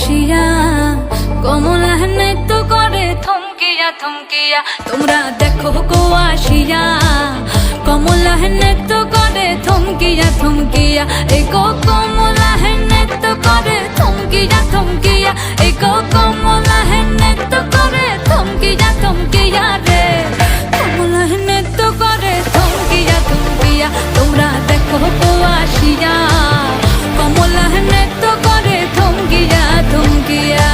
আসিয়া কমলা নৃত্য করে থমকিয়া থমকিয়া। তোমরা দেখো গো আসিয়া কমলা নৃত্য করে থমকিয়া থমকিয়া। এই গো কমলা নৃত্য করে থমকিয়া থমকিয়া। এই গো কমলা নৃত্য করে থমকিয়া থমকিয়া রে। কমলা নৃত্য করে থমকিয়া থমকিয়া। তোমরা দেখো গো আসিয়া কমলা নৃত্য করে থমকিয়া থমকিয়া।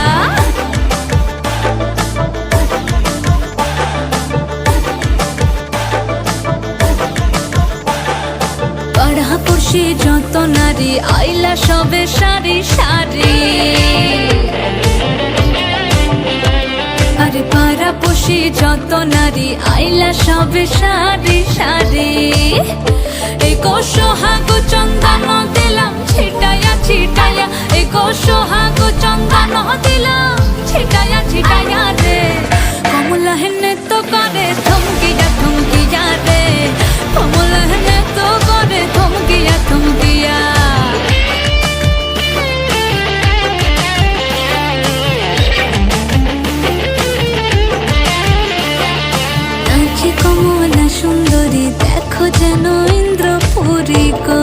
পাড়াপড়শি যত নারী আইলা সবে সারি সারি। আরে পাড়াপড়শি যত নারী আইলা সবে সারি সারি। এই গো সোহাগ চন্দন দিলাম ছিটায়া ছিটায়া। এই গো সোহাগ চন্দন দিলাম ছিটায়া ছিটায়া রে। কমলা নৃত্য করে থমকিয়া থমকিয়া রে। কমলা নৃত্য করে থমকিয়া থমকিয়া। নাচে কমলা সুন্দরী দেখো যেন ইন্দ্রপুরী গো।